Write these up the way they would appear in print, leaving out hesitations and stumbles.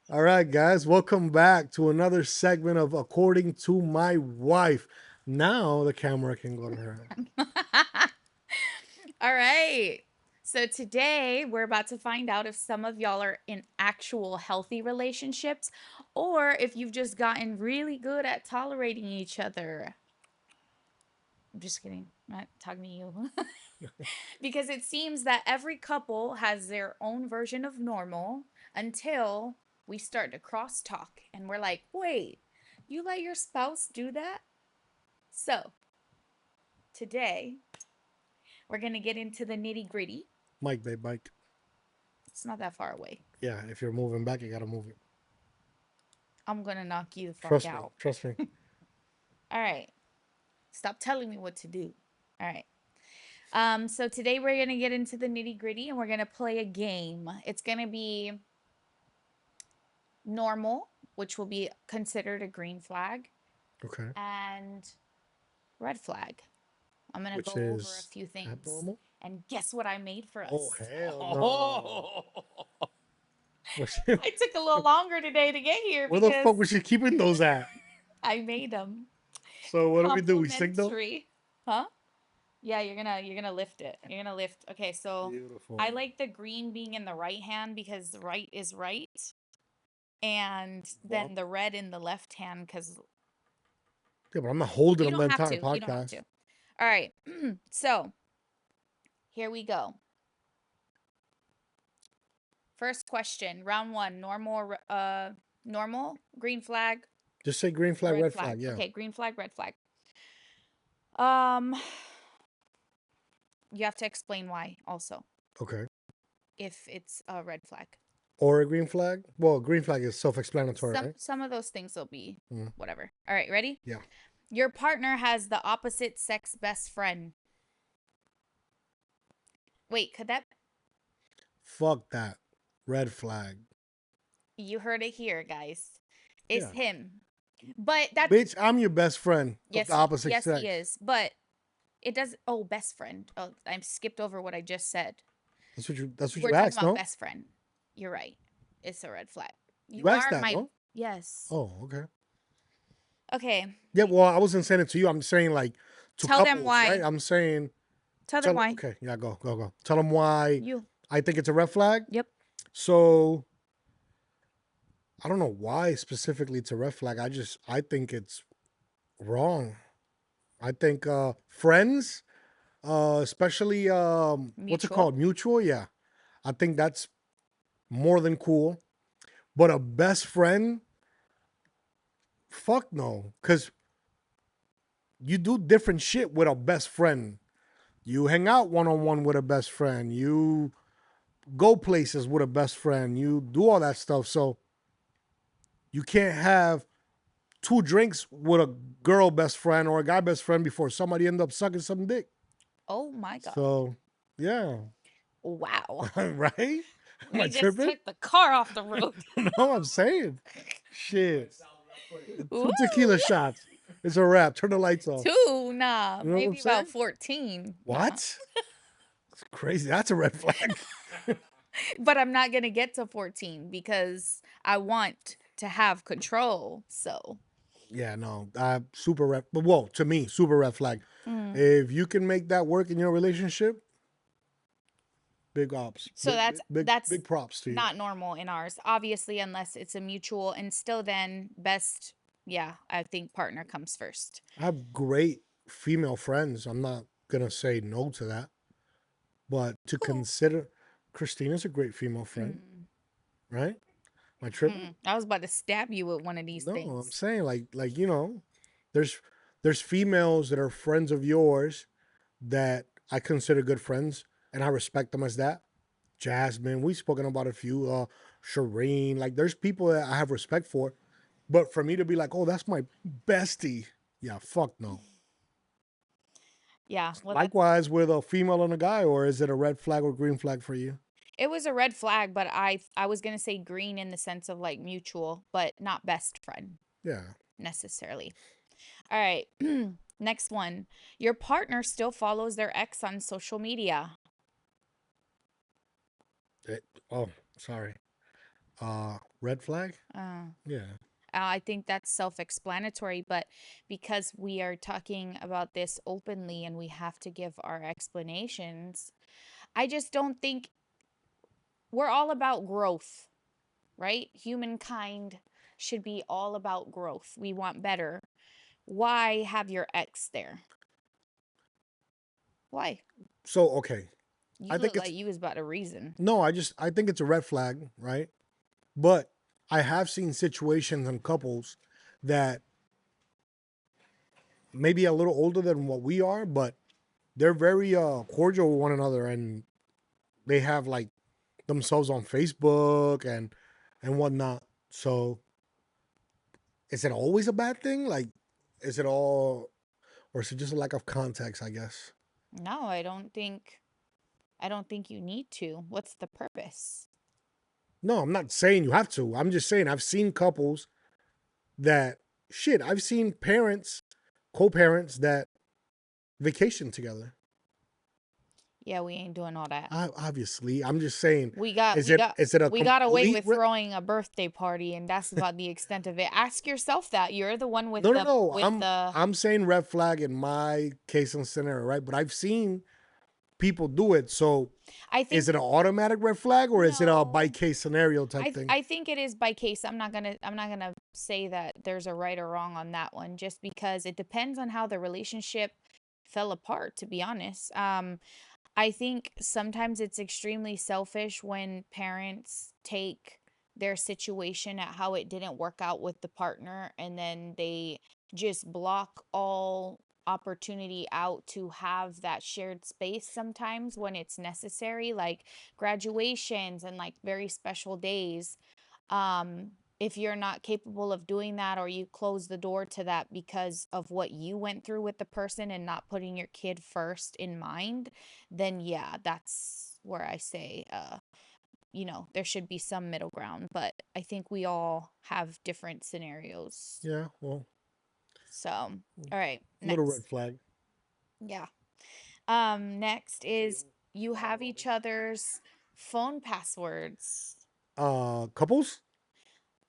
All right, guys, welcome back to another segment of According to My Wife. Now the camera can go to her. All right. So today we're about to find out if some of y'all are in actual healthy relationships or if you've just gotten really good at tolerating each other. I'm just kidding. I'm not talking to you. Because it seems that every couple has their own version of normal until we start to crosstalk and we're like, wait, you let your spouse do that? So today we're going to get into the nitty gritty. Mike, babe, Mike. It's not that far away. Yeah, if you're moving back, you gotta move it. I'm going to knock you the fuck Trust me. out. Trust me. All right. Stop telling me what to do. All right. So today we're going to get into the nitty gritty and we're going to play a game. It's going to be normal, which will be considered a green flag, Okay. and red flag. I'm going to Which go over a is few things. abnormal? And guess what I made for Oh, us? hell no. Oh, Where's I took a little longer today to get here Where the because fuck was she keeping those at? I made them So what do we do? We signal? complimentary. Huh? Yeah, you're gonna lift it. You're gonna lift. Okay, so I Beautiful. like the green being in the right hand because the right is right, and Well, then the red in the left hand because yeah, but I'm not holding you them the don't have entire to. You don't have podcast. to. All right. So here we go. First question, round one. Normal, green flag, Just say green flag, red red flag. flag. Yeah. Okay, green flag, red flag. Um, you have to explain why also Okay. if it's a red flag. Or a green flag? Well, green flag is self-explanatory, Some right? some of those things will be Mm, whatever. All right, ready? yeah. Your partner has the opposite sex best friend. Wait, could that Fuck that. Red flag. you heard it here, guys. It's Yeah. him. But that's Bitch, I'm your best friend of the opposite yes he sex. is. But it does oh, best friend. Oh, I skipped over what I just said. That's what you We're talking asked, about no? best friend. You're right. It's a red flag. You You asked are that, my no? yes. Oh, okay. Okay. Yeah, well, I wasn't saying it to you. I'm saying like to Tell them couples, right? why. I'm saying Tell them why. okay, yeah, go. Tell them why You. I think it's a red flag. Yep. So I don't know why specifically it's a red flag. I think it's wrong. I think friends, especially what's it Mutual. called? Mutual, yeah. I think that's more than cool. But a best friend, fuck no. Cause you do different shit with a best friend. You hang out one on one with a best friend. You go places with a best friend. You do all that stuff. So you can't have two drinks with a girl best friend or a guy best friend before somebody end up sucking some dick. Oh my god. So yeah. Wow. Right? Am I We just tripping? took the car off the road. No, I'm saying. Shit. Ooh. Two tequila shots. It's a wrap. Turn the lights off. Two, nah. You know what I'm Maybe about saying? 14. Nah. What? It's crazy. That's a red flag. But I'm not gonna get to 14 because I want to have control. So Yeah, no. Super red. But whoa, to me, super red flag. mm. If you can make that work in your relationship, big ops. So that's Big props to you. not normal in ours. Obviously, unless it's a mutual and still then best, yeah, I think partner comes first. I have great female friends. I'm not gonna say no to that. But to Cool. consider Christina's a great female friend, Mm. right? Am I tripping? I was about to stab you with one of these No, I'm things. saying like there's there's females that are friends of yours that I consider good friends and I respect them as that. Jasmine, we've spoken about a few, Shireen, like there's people that I have respect for. But for me to be like, oh, that's my bestie, yeah, fuck no. Yeah, well, that's Likewise with a female and a guy, or is it a red flag or green flag for you? it was a red flag, but I was gonna say green in the sense of like mutual, but not best friend Yeah. necessarily. All right. Next one. Your partner still follows their ex on social media. Oh, sorry. Red flag. Uh, Yeah. I think that's self explanatory, but because we are talking about this openly and we have to give our explanations, I just don't think we're all about growth, right? Humankind should be all about growth. We want better. Why have your ex there? Why? So okay, You I think look it's like you was about a reason. no. I think it's a red flag, right? But I have seen situations and couples that maybe a little older than what we are, but they're very cordial with one another, and they have like themselves on Facebook and whatnot. So is it always a bad thing? Like, is it all, or is it just a lack of context? I guess. No, I don't think you need to. What's the purpose? No, I'm not saying you have to. I'm just saying I've seen couples that shit. I've seen parents, co-parents that vacation together. Yeah, we ain't doing all that. Obviously, I'm just saying. We got Is we it got is it a we got away complete? with throwing a birthday party and that's about the extent of it. Ask yourself that. You're the one No, no, no. with the I'm saying red flag in my case and scenario, right? But I've seen people do it. So I is think it an automatic red flag or is it a by no. case scenario type thing? I think it is by case. I'm not gonna say that there's a right or wrong on that one, just because it depends on how the relationship fell apart, to be honest. I think sometimes it's extremely selfish when parents take their situation at how it didn't work out with the partner and then they just block all opportunity out to have that shared space sometimes when it's necessary, like graduations and like very special days. If you're not capable of doing that or you close the door to that because of what you went through with the person and not putting your kid first in mind, then yeah, that's where I say there should be some middle ground, but I think we all have different scenarios. Yeah, well, So, all right, little red next. flag. Yeah. Next is you have each other's phone passwords. Couples?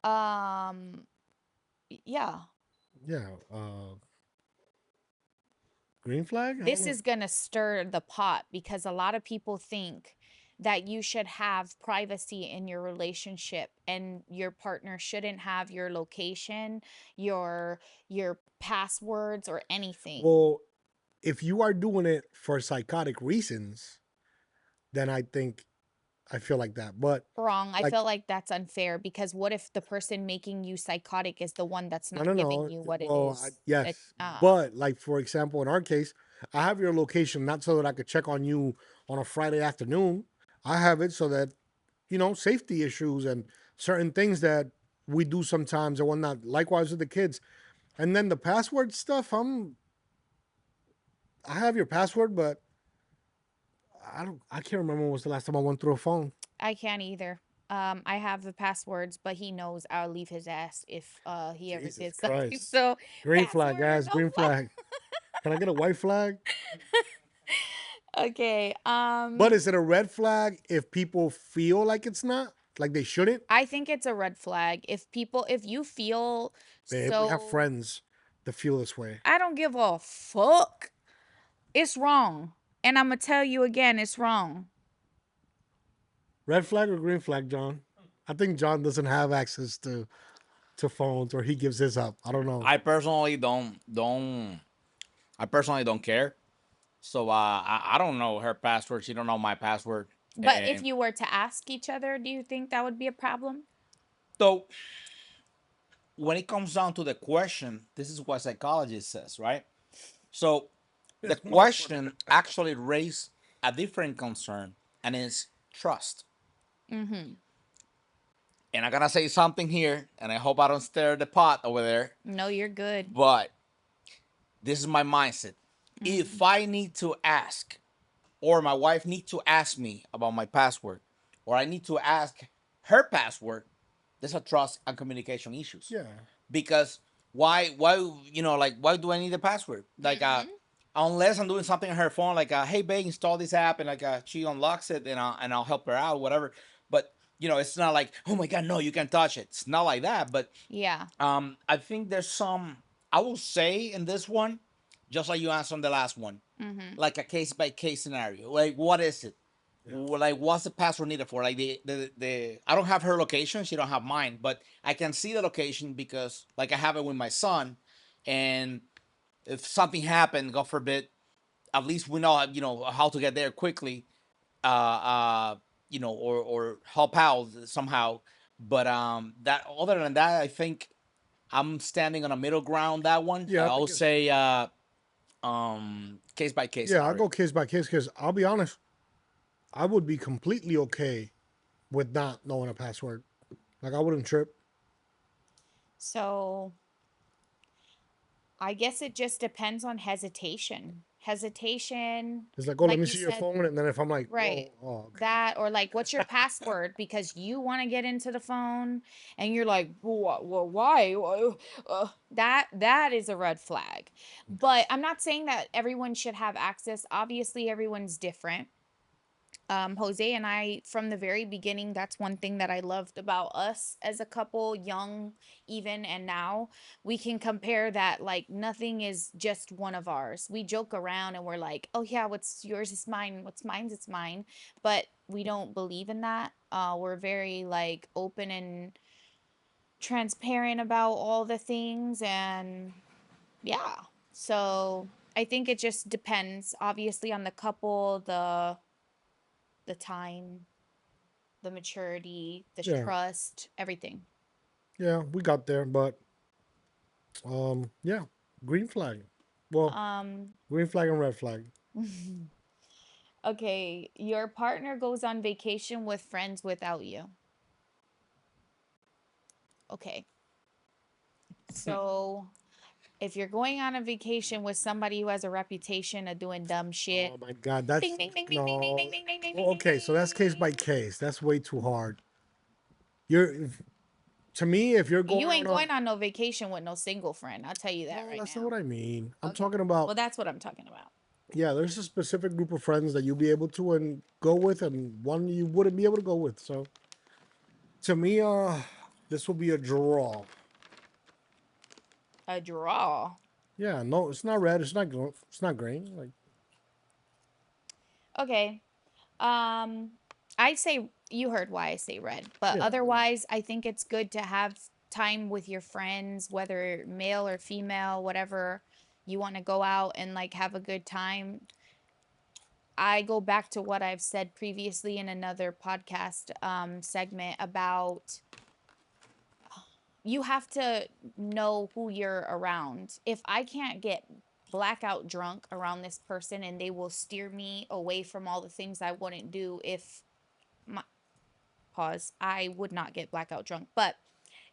Um yeah. Yeah. Green flag? I don't This know. is going to stir the pot because a lot of people think that you should have privacy in your relationship and your partner shouldn't have your location, your passwords or anything. Well, if you are doing it for psychotic reasons, then I feel like that. But Wrong. I like feel like that's unfair because what if the person making you psychotic is the one that's no, not no, giving no. you what it Well, is? That yes, but like for example, in our case, I have your location not so that I could check on you on a Friday afternoon. I have it so that safety issues and certain things that we do sometimes and whatnot. Likewise with the kids, and then the password stuff. I have your password, but I can't remember when was the last time I went through a phone. I can't either. I have the passwords, but he knows I'll leave his ass if he ever Jesus did something. Christ. So Green flag, password or guys. no Green flag. Can I get a white flag? Okay. But is it a red flag if people feel like it's not? Like they shouldn't? I think it's a red flag if you feel Babe, we have so friends that feel this way. I don't give a fuck. It's wrong. And I'm gonna tell you again, it's wrong. Red flag or green flag, John? I think John doesn't have access to phones or he gives his up. I don't know. I personally don't. I personally don't care. So I don't know her password. She don't know my password. But if And you were to ask each other, do you think that would be a problem? so when it comes down to the question, this is what psychology says, right? So the question actually raised a different concern, and it's trust. Mm-hmm. And I'm gonna say something here, and I hope I don't stir the pot over there. No, you're good. But this is my mindset. Mm-hmm. If I need to ask, or my wife need to ask me about my password, or I need to ask her password, there's a trust and communication issues. Yeah. Because why do I need the password? Like Mm-hmm. unless I'm doing something on her phone, like hey babe, install this app, and like she unlocks it, and I'll help her out, whatever. But you know, it's not like, oh my god, no, you can't touch it. It's not like that. But Yeah. I think there's some, I will say in this one, just like you answered on the last one, Mm-hmm. like a case by case scenario. Like, what is it? Yeah. Like, what's the password needed for? Like, the I don't have her location, she don't have mine, but I can see the location because, like, I have it with my son, and if something happened, God forbid, at least we know, you know, how to get there quickly, uh, you know, or help out somehow. But that, other than that, I think I'm standing on a middle ground. That one, Yeah, I I'll think it's say case by case yeah. I scenario. go case by case because I'll be honest, I would be completely okay with not knowing a password. Like I wouldn't trip. So I guess it just depends on hesitation. Hesitation, It's like, oh, let like me you see your said, phone, and then if I'm like, right. whoa, oh, okay. That or like, what's your password? Because you want to get into the phone and you're like, why? That is a red flag. But I'm not saying that everyone should have access. Obviously, everyone's different. Jose and I, from the very beginning, that's one thing that I loved about us as a couple, young, even, and now we can compare that like nothing is just one of ours. We joke around and we're like, oh, yeah, what's yours is mine, what's mine's it's mine. But we don't believe in that. We're very like open and transparent about all the things. And yeah, so I think it just depends, obviously, on the couple, the time, the maturity, the Yeah, trust, everything. yeah, we got there, but yeah, green flag. Well, Um, green flag and red flag. okay, your partner goes on vacation with friends without you. Okay, so if you're going on a vacation with somebody who has a reputation of doing dumb shit, Oh my God, bing, that's bing, bing, bing, bing, bing, no. bing, bing, bing, bing, bing, Well, bing, okay, so that's case by bing. case. That's way too hard. You're to me, if you're You going on ain't a going on no vacation with no single friend. I'll tell you that no, right that's not now. what I mean. I'm Okay. talking Well, about that's what I'm talking about. yeah. There's a specific group of friends that you'll be able to and go with, and one you wouldn't be able to go with. So to me, this will be a draw. A draw. Yeah, no, it's not red. It's not green. Like Okay. Um, I say you heard why I say red, but yeah, otherwise, I think it's good to have time with your friends, whether male or female, whatever you want to go out and like have a good time. I go back to what I've said previously in another podcast segment about you have to know who you're around. If I can't get blackout drunk around this person and they will steer me away from all the things I wouldn't do if my pause, I would not get blackout drunk. But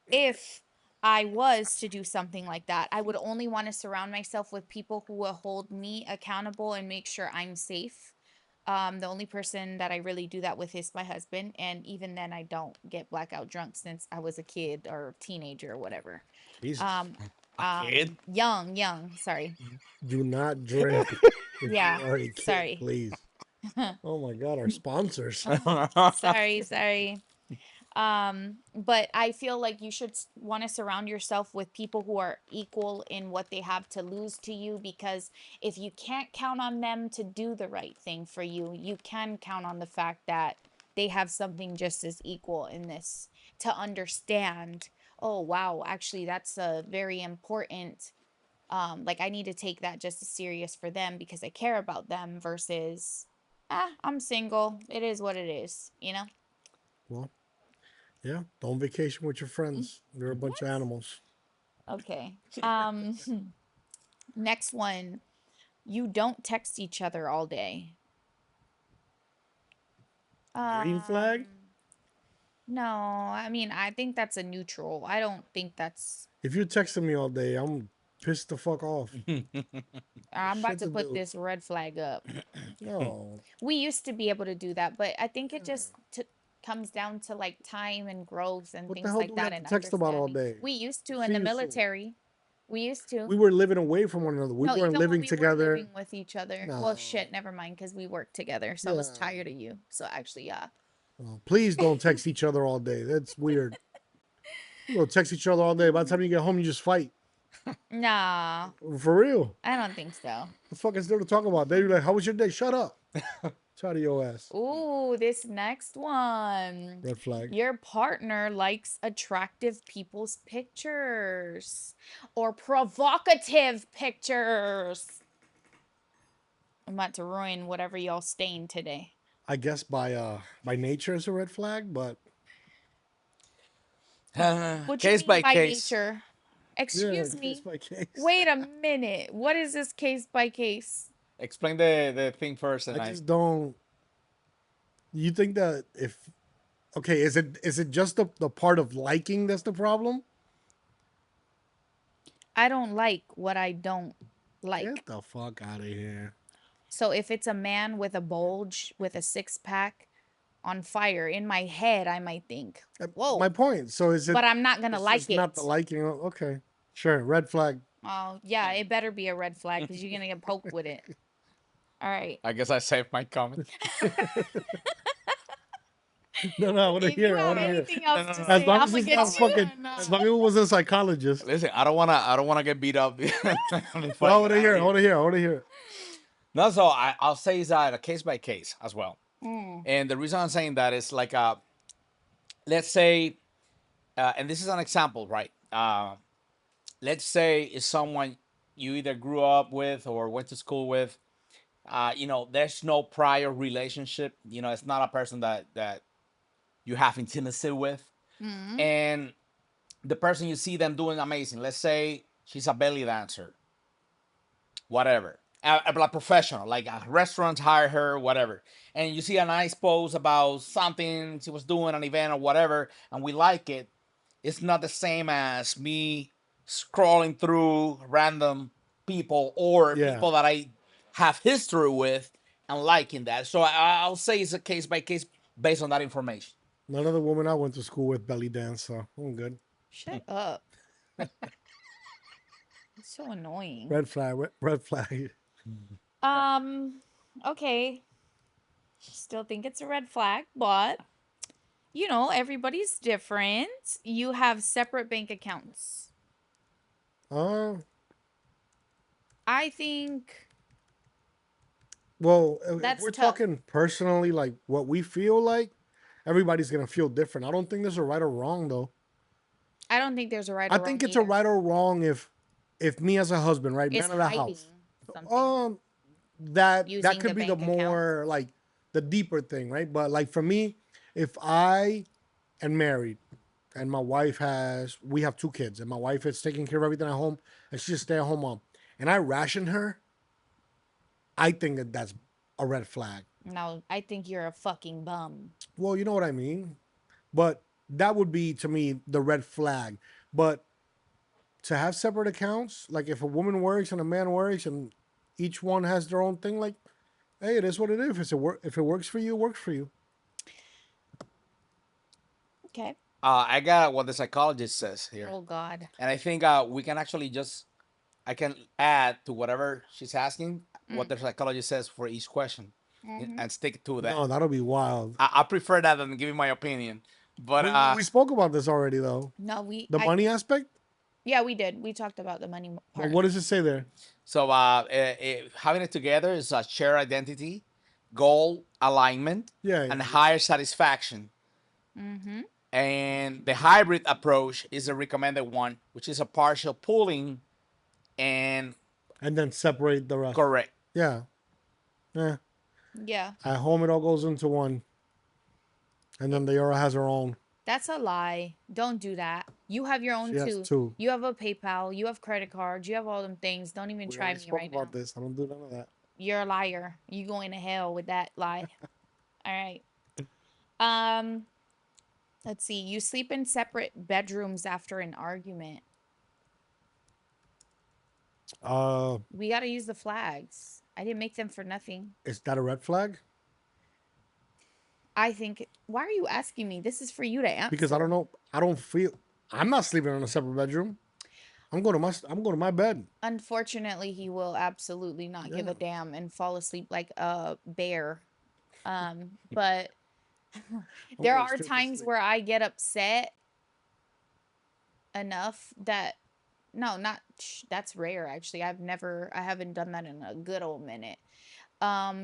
if I was to do something like that, I would only want to surround myself with people who will hold me accountable and make sure I'm safe. The only person that I really do that with is my husband, and even then, I don't get blackout drunk since I was a kid or teenager or whatever. Jesus. Um, A kid? young. Sorry. Do not drink if you Yeah. are a kid, Sorry. please. Oh my God, our sponsors. Sorry. But I feel like you should want to surround yourself with people who are equal in what they have to lose to you, because if you can't count on them to do the right thing for you, you can count on the fact that they have something just as equal in this, to understand, oh wow, actually that's a very important, like I need to take that just as serious for them because I care about them versus I'm single. It is what it is, you know? Well, yeah, don't vacation with your friends. They're a bunch of What? animals. Okay. Next one. You don't text each other all day. Green flag? Um, no, I mean, I think that's a neutral. I don't think that's. If you're texting me all day, I'm pissed the fuck off. I'm about Shit to to put do. this red flag up. No. We used to be able to do that, but I think it just comes down to like time and growth and What the things hell do like we that have to and text about all understanding. day? We used to in the Seriously. military. We used to. We were living away from one another. We No, weren't even when living we were together. living with each other. Well, No. shit, never mind, because we worked together. So I was Yeah. tired of you. So actually, yeah. Please don't text each other all day. That's weird. You go text each other all day. By the time you get home, you just fight. Nah, For real. I don't think so. The fuck is there to talk about? They're like, how was your day? Shut up. Shut your ass. Ooh, this next one. Red flag. Your partner likes attractive people's pictures or provocative pictures. I'm about to ruin whatever y'all stained today. I guess by nature is a red flag, but What you Case mean by by case. nature? yeah, Excuse case me. by case. Wait a minute. What is this case by case? Explain the thing first, and I just don't. You think that if okay, is it just the part of liking that's the problem? I don't like what I don't like. Get the fuck out of here. So if it's a man with a bulge, with a six pack on fire, in my head, I might think, whoa, My point. So is it? but I'm not going to It's like just not the it. liking. Okay, sure. Red flag. Oh, yeah, it better be a red flag because you're going to get poked with it. All right. I guess I saved my comment. No, I want to If you hear. I have want to hear. anything else to As say, long I'm as going it's to not get you. fucking. As long as it was a psychologist. Listen, I don't wanna get beat up. But I want to hear. I want to hear. I want to hear. No, so I'll say is that a case by case as well. Mm. And the reason I'm saying that is like, let's say, and this is an example, right? Let's say it's someone you either grew up with or went to school with. There's no prior relationship. It's not a person that you have intimacy with, Mm. and the person you see them doing amazing. Let's say she's a belly dancer, whatever. Like professional, like a restaurant hire her, whatever. And you see a nice post about something she was doing, an event or whatever, and we like it. It's not the same as me scrolling through random people or Yeah. people that I have history with and liking that. So I'll say it's a case by case based on that information. None of the women I went to school with belly dance, so I'm good. Shut up. It's so annoying. Red flag. Red flag. Okay. Still think it's a red flag, but everybody's different. You have separate bank accounts. Uh, I think well, if That's we're tough. talking personally, like what we feel like, everybody's gonna feel different. I don't think there's a right or wrong though. I don't think there's a right or I wrong think it's a either. right or wrong if me as a husband, right, It's man of the hiding house, something. that Using could the be the bank account. more like the deeper thing, right? But like for me, if I am married and we have 2 kids, and my wife is taking care of everything at home, and she's a stay-at-home mom, and I ration her, I think that's a red flag. No, I think you're a fucking bum. Well, you know what I mean. But that would be to me the red flag. But to have separate accounts, like if a woman works and a man works and each one has their own thing, like, hey, it is what it is. If it works for you, it works for you. Okay. I got what the psychologist says here. Oh God. And I think we can actually I can add to whatever she's asking what the psychologist says for each question and stick to that. No, that'll be wild. I prefer that than giving my opinion. But We spoke about this already, though. No, The money aspect. Yeah, we did. We talked about the money But part. what does it say there? so having it together is a shared identity, goal alignment, Yeah. and higher satisfaction. Mm-hmm. And the hybrid approach is the recommended one, which is a partial pooling and And then separate the rest. correct. Yeah. Yeah. Yeah, At home, it all goes into one. And then the Yara has her own. that's a lie. Don't do that. You have your own She has too. 2. You have a PayPal. You have credit cards. You have all them things. Don't even We try already me spoke right about now. this. I don't do none of that. You're a liar. You going to hell with that lie. All right. Um, let's see. You sleep in separate bedrooms after an argument. We got to use the flags. I didn't make them for nothing. Is that a red flag? I think. Why are you asking me? This is for you to answer. Because I don't know. I don't feel. I'm not sleeping in a separate bedroom. I'm going to my bed. Unfortunately, he will absolutely not give Yeah. a damn and fall asleep like a bear. But There going are straight to times sleep. where I get upset enough that no, not that's rare actually. I haven't done that in a good old minute.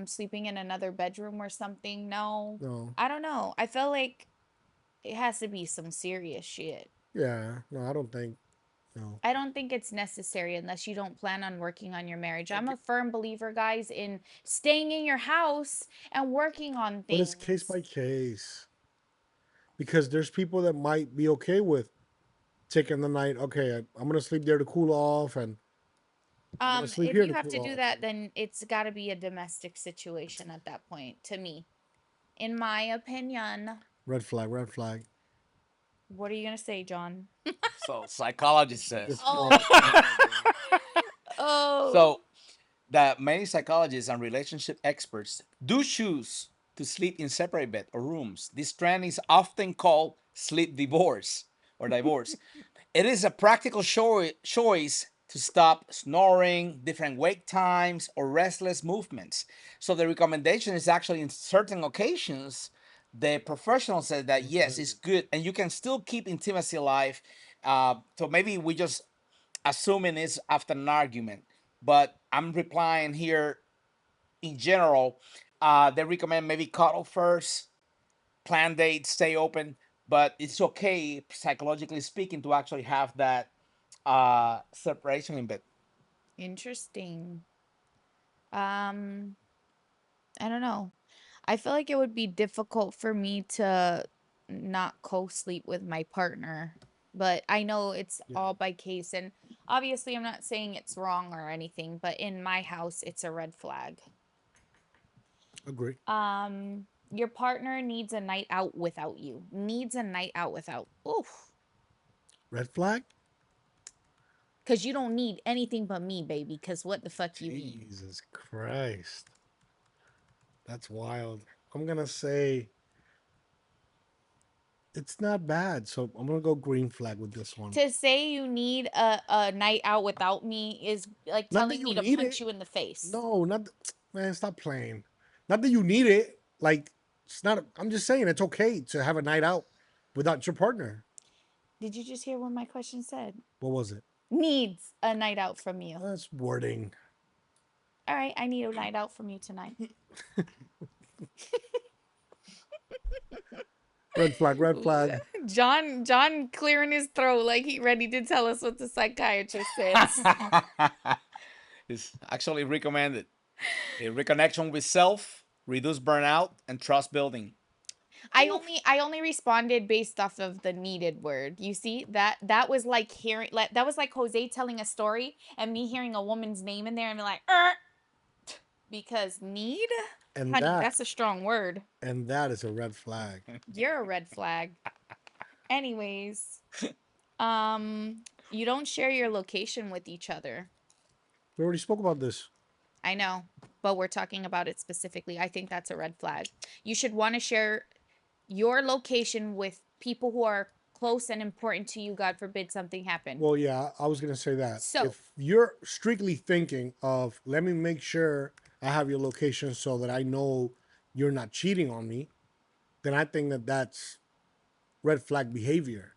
Sleeping in another bedroom or something. No. No. I don't know. I feel like it has to be some serious shit. Yeah. No, I don't think. No. I don't think it's necessary unless you don't plan on working on your marriage. I'm Okay. a firm believer, guys, in staying in your house and working on But it's case things. by case because there's people that might be okay with taking the night. Okay, I'm gonna sleep there to cool off, and I'm gonna sleep If here you to have cool to do off. that, then it's got to be a domestic situation at that point, to me. In my opinion. Red flag. Red flag. What are you going to say, John? So psychology says. This Oh. guy. Oh my god. Oh. So that many psychologists and relationship experts do choose to sleep in separate bed or rooms. This trend is often called sleep divorce or divorce. It is a practical choice to stop snoring, different wake times, or restless movements. So the recommendation is actually in certain occasions, the professional said that yes, it's good, and you can still keep intimacy alive. So maybe we just assuming it's after an argument, but I'm replying here in general. They recommend maybe cuddle first, plan dates, stay open, but it's okay psychologically speaking to actually have that separation in bed. Interesting. Um, I don't know. I feel like it would be difficult for me to not co-sleep with my partner, but I know it's Yeah. all by case, and obviously I'm not saying it's wrong or anything, but in my house it's a red flag. Agree. Your partner needs a night out without you. Needs a night out without. Oof. Red flag. Cause you don't need anything but me, baby. Cause what the fuck you need? Jesus Christ. That's wild. I'm gonna say it's not bad. So I'm gonna go green flag with this one. To say you need a night out without me is like Not that telling you me to need punch it. you in the face. No, not man. Stop playing. Not that you need it. Like it's not. I'm just saying it's okay to have a night out without your partner. Did you just hear what my question said? What was it? Needs a night out from you. That's wording. All right, I need a night out from you tonight. Red flag. Red flag. John clearing his throat like he ready to tell us what the psychiatrist says. It's actually recommended. A reconnection with self, reduce burnout, and trust building. I only responded based off of the needed word. You see that was like hearing like that was like Jose telling a story and me hearing a woman's name in there and be like, because need, And honey, that that's a strong word. and that is a red flag. You're a red flag. Anyways, you don't share your location with each other. We already spoke about this. I know, but we're talking about it specifically. I think that's a red flag. You should want to share your location with people who are close and important to you. God forbid something happen. Well, yeah, I was gonna say that. So- If you're strictly thinking of let me make sure I have your location so that I know you're not cheating on me, then I think that that's red flag behavior.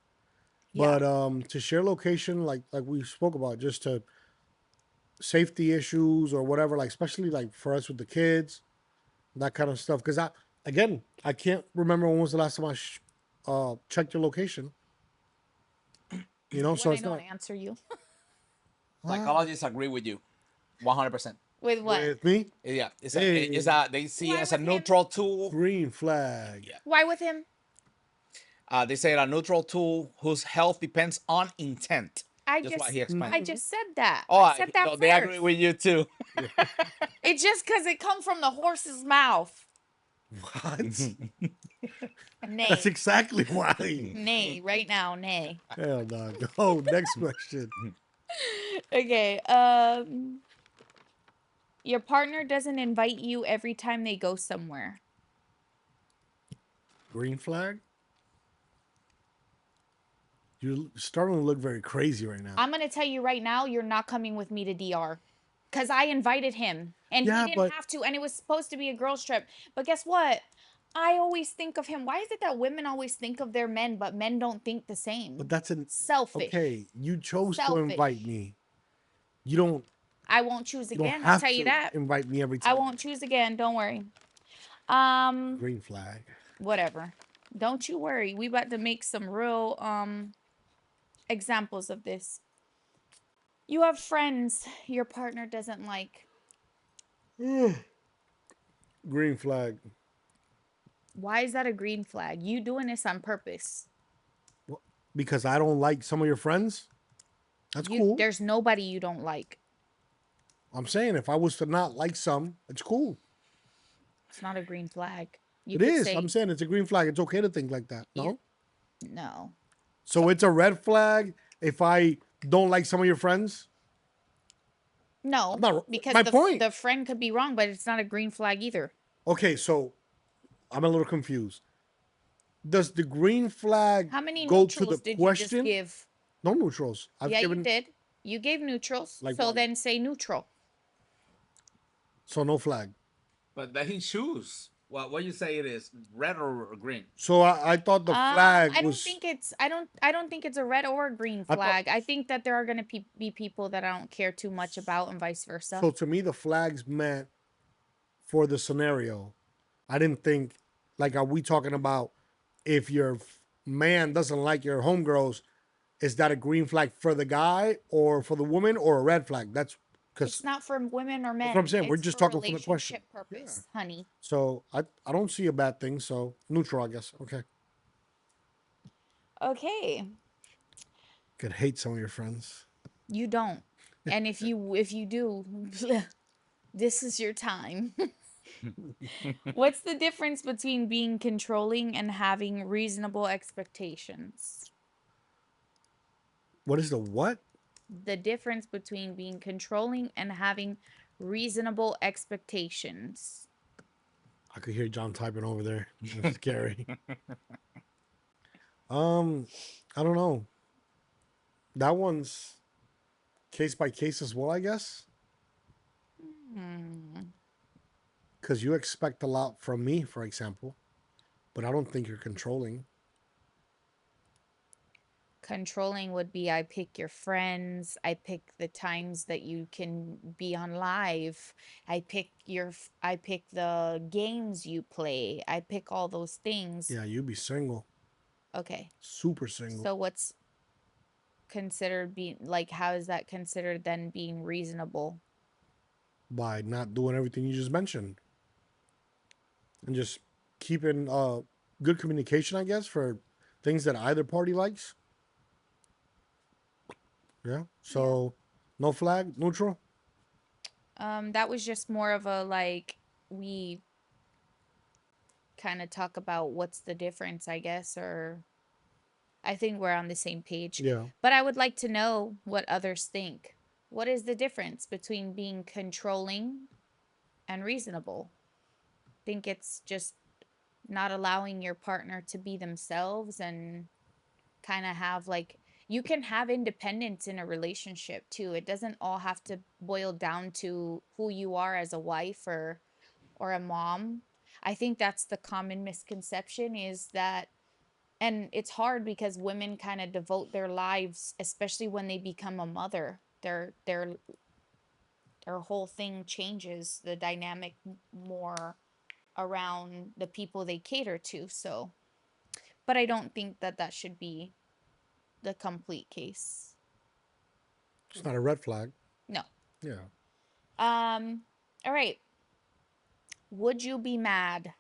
Yeah. But to share location like we spoke about, just to safety issues or whatever, like especially like for us with the kids, that kind of stuff. Because I can't remember when was the last time I checked your location. You know, when so I it's don't not answer you. Psychologists agree with you, 100%. With what? with me. Yeah, it's Hey. they see Why it as a with him? neutral tool. Green flag. Yeah. Why with him? They say a neutral tool whose health depends on intent. I Just just what he explained. I just said that. Oh, I said that no, they agree first. with you too. It's just because it come from the horse's mouth. What? Nay. That's exactly why. Nay, right now, nay. Hell no. Go. Next question. Okay, your partner doesn't invite you every time they go somewhere. Green flag. You're starting to look very crazy right now. I'm gonna tell you right now, you're not coming with me to DR. Cause I invited him. And Yeah, he didn't but- have to, and it was supposed to be a girls' trip. But guess what? I always think of him. Why is it that women always think of their men, but men don't think the But same? that's an Selfish. okay. You chose to invite Selfish. me. You don't. I won't choose You don't again. I'll have tell you to that. invite me every I time. won't choose again. Don't worry. Green flag. Whatever. Don't you worry. We about to make some real examples of this. You have friends your partner doesn't like. Green flag. Why is that a green flag? You doing this on purpose. Because I don't like some of your friends. That's cool. There's nobody you don't like. I'm saying if I was to not like some, it's cool. It's not a green flag. You It could is. say I'm saying it's a green flag. It's okay to think like that. No. no. So it's a red flag if I don't like some of your friends. No, I'm not- because my point. the friend could be wrong, but it's not a green flag either. Okay, so I'm a little confused. Does the green flag How many go to the neutrals did you just question? give? No neutrals. I've Yeah, given you did. You gave neutrals. Like so what? then say neutral. so no flag. But that he choose. Well, what you say it is red or green? So I thought the flag I don't was think it's I don't think it's a red or a green I thought- flag. I think that there are going to be people that I don't care too much about and vice versa. so to me the flags meant for the scenario. I didn't think like are we talking about if your man doesn't like your homegirls, is that a green flag for the guy or for the woman or a red flag? That's because It's not for women or men. what I'm saying. We're It's just for talking for the question. relationship purpose, honey. so I don't see a bad thing. So neutral, I guess. Okay. Okay. Could hate some of your friends. You don't. And if you do, this is your time. What's the difference between being controlling and having reasonable expectations? What is the what? The difference between being controlling and having reasonable expectations. I could hear John typing over there. It's scary. I don't know. That one's case by case as well, I guess. Because you expect a lot from me, for example, but I don't think you're controlling. Controlling would be I pick your friends, I pick the times that you can be on live, I pick the games you play, I pick all those things. Yeah, you be single, Okay. super single. So what's considered being like how is that considered then being reasonable? By not doing everything you just mentioned and just keeping good communication, I guess, for things that either party likes. Yeah. So no flag, neutral. That was just more of a like we kind of talk about what's the difference, I guess, or I think we're on the same page. Yeah. But I would like to know what others think. What is the difference between being controlling and reasonable? Think it's just not allowing your partner to be themselves and kind of have like you can have independence in a relationship too. It doesn't all have to boil down to who you are as a wife or a mom. I think that's the common misconception is that and it's hard because women kind of devote their lives especially when they become a mother. Their whole thing changes the dynamic more around the people they cater to. So, but I don't think that that should be the complete case. It's not a red flag. No. Yeah. All right. Would you be mad?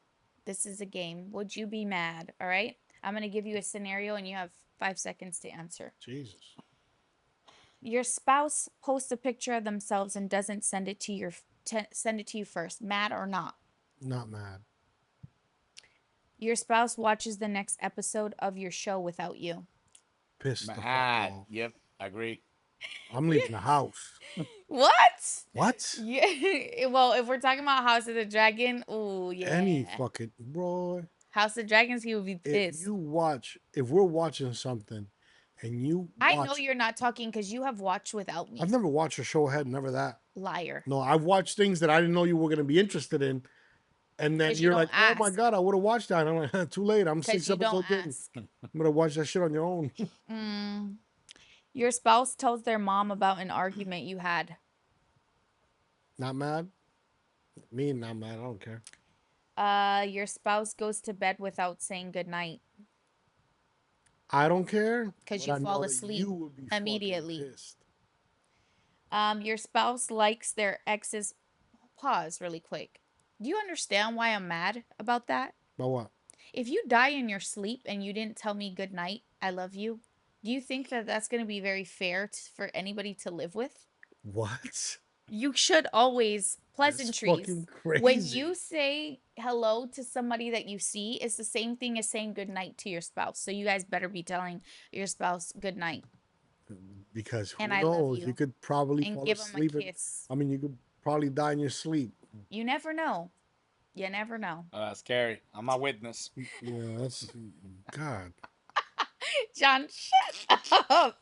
This is a game. Would you be mad? All right. I'm going to give you a scenario and you have 5 seconds to answer. Jesus. Your spouse posts a picture of themselves and doesn't send it to you first. Mad or not? Not mad. Your spouse watches the next episode of your show without you. Pissed the fuck Mad. off. Yep, agree. I'm leaving the house. What? What? Yeah. Well, if we're talking about House of the Dragon, oh yeah. Any fucking bro. House of Dragons, he would be pissed. If we're watching something and you I know watch, you're not talking because you have watched without me. I've never watched a show ahead, never that. Liar. No, I've watched things that I didn't know you were gonna be interested in. And then 'Cause you you're don't like, oh my ask. God, I would have watched that. And I'm like, too late. I'm Because 6 you don't episodes in. ask. I'm going to watch that shit on your own. Mm. Your spouse tells their mom about an argument you had. Not mad? Me, not mad. I don't care. Your spouse goes to bed without saying goodnight I don't care. because But you I fall know that asleep you would be fucking immediately. pissed. Your spouse likes their ex's. Pause really quick. Do you understand why I'm mad about that? But what? If you die in your sleep and you didn't tell me good night, I love you, do you think that that's going to be very fair for anybody to live with? What? You should always That's pleasantries. fucking When crazy. you say hello to somebody that you see, it's the same thing as saying good night to your spouse. So you guys better be telling your spouse good night Because who and I love knows? You you could probably and fall give them a asleep. kiss. I mean, you could probably die in your sleep. You never know. You never know. That's scary. I'm a witness. Yeah, that's God. John, shut up.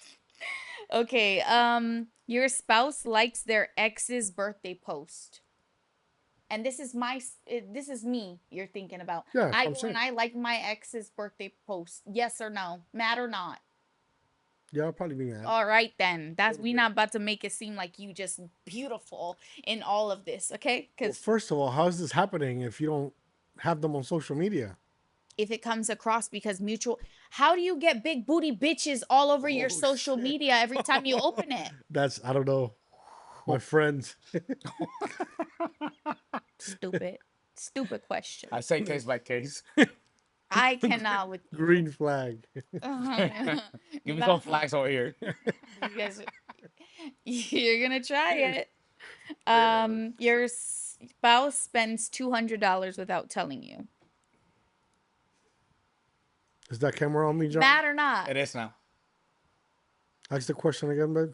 Okay, your spouse likes their ex's birthday post. And this is this is me you're thinking about. Yeah, I I'm go saying. and I like my ex's birthday post. Yes or no? Mad or not? Yeah, I'll probably be mad. All right then. That's Little we bit. not about to make it seem like you just beautiful in all of this, okay? Well, Because first of all, how is this happening if you don't have them on social media? if it comes across because mutual, how do you get big booty bitches all over your Oh, social shit. media every time you open it? That's I don't know. My friends. Stupid question. I say case by case. I cannot with you. Green flag. Give me some flags over here. You guys, you're gonna try it. Your spouse spends $200 without telling you. Is that camera on me, John? Mad or not? It is now. Ask the question again, babe.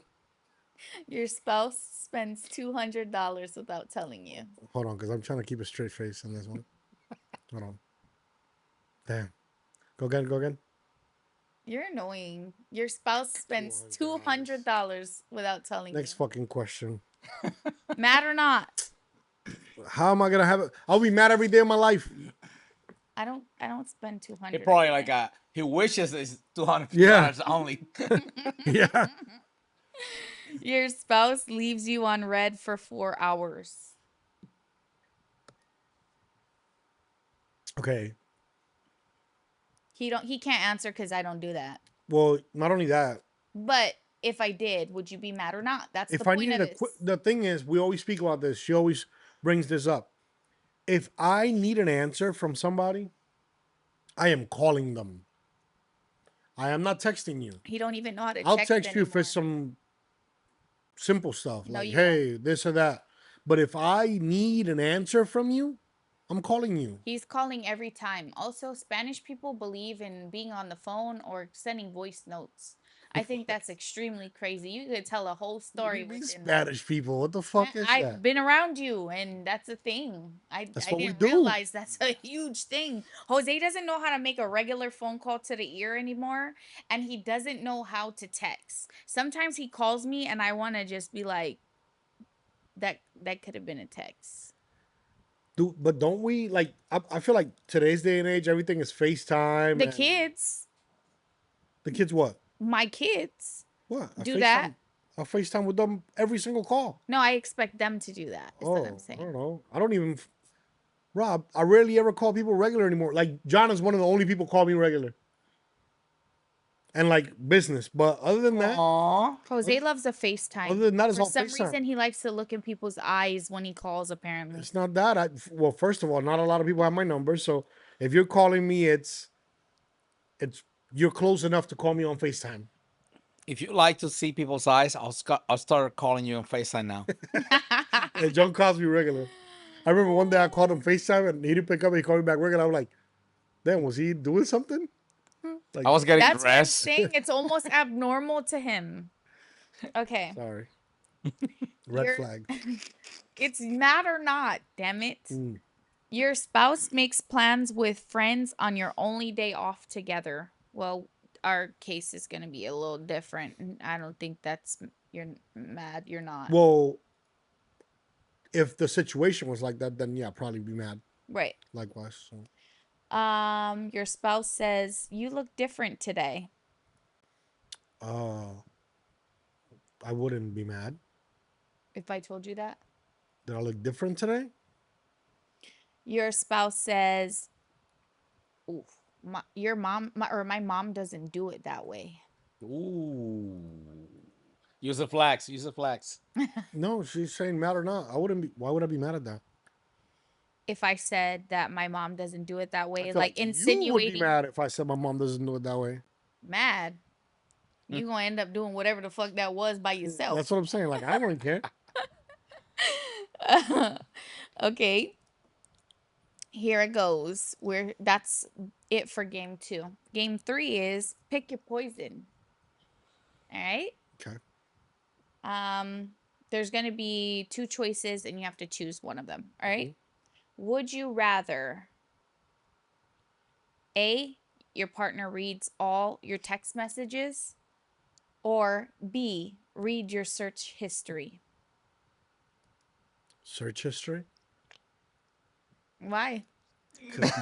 Your spouse spends $200 without telling you. Hold on, because I'm trying to keep a straight face on this one. Hold on. Damn. Go again, go again. You're annoying. Your spouse spends $200 without telling Next fucking question. you. Mad or not? How am I gonna have it? I'll be mad every day of my life. I don't spend He 200. probably like he wishes it's $200 Yeah. only. Yeah. Your spouse leaves you on red for 4 hours. Okay. He can't answer because I don't do that. Well, not only that. But if I did, would you be mad or not? That's the If I point of needed this. the thing is, we always speak about this. She always brings this up. If I need an answer from somebody, I am calling them. I am not texting you. He don't even know how to I'll text text you for anymore. some simple stuff No, like, you won't. hey, this or that. But if I need an answer from you, I'm calling you. He's calling every time. Also, Spanish people believe in being on the phone or sending voice notes. I think that's extremely crazy. You could tell a whole story You mean within Spanish people. What the fuck is I've that? been around you, and that's a thing. That's I what we didn't do. realize that's a huge thing. Jose doesn't know how to make a regular phone call to the ear anymore, and he doesn't know how to text. Sometimes he calls me, and I want to just be like, that could have been a text. But don't we like? I feel like today's day and age, everything is FaceTime. The and- kids, The kids what? my kids, What? I do FaceTime, that. I FaceTime with them every single call. No, I expect them to do that. Is what I'm I don't saying. know. I don't even. Rob, I rarely ever call people regular anymore. Like John is one of the only people call me regular. And like business, but other than that, Aww. Jose loves a FaceTime. other than that, it's For all some FaceTime. reason, he likes to look in people's eyes when he calls. Apparently, It's not that. Well, first of all, not a lot of people have my number. So if you're calling me, it's you're close enough to call me on FaceTime. If you like to see people's eyes, I'll start calling you on FaceTime now. And John calls me regular. I remember one day I called him FaceTime and he didn't pick up. He called me back regular. I was like, damn, was he doing something? Like, I was getting That's what I'm dressed. saying. It's almost abnormal to him. Okay. sorry. Red You're- flag. It's mad or not, damn it. Mm. Your spouse makes plans with friends on your only day off together. Well, our case is going to be a little different. I don't think you're mad. You're not. Well, if the situation was like that, then yeah, I'd probably be mad. Right. Likewise. So, Your spouse says, "You look different today." uh, I wouldn't be mad. If I told you that. Did I look different today? Your spouse says, "Oof, my mom doesn't do it that way." Ooh. Use the flags. Use the flags. No, she's saying mad or not. I wouldn't be. Why would I be mad at that? If I said that my mom doesn't do it that I way, feel like like you would be insinuating mad if I said my mom doesn't do it that way. mad, you gonna end up doing whatever the fuck that was by yourself. That's what I'm saying. Like I wouldn't care. Okay, here it goes. That's it for game 2. Game 3 is pick your poison. All right. Okay. There's gonna be 2 choices, and you have to choose one of them. All right. Mhm. Would you rather A, your partner reads all your text messages, or B, read your search history? Search history. Why? 'Cause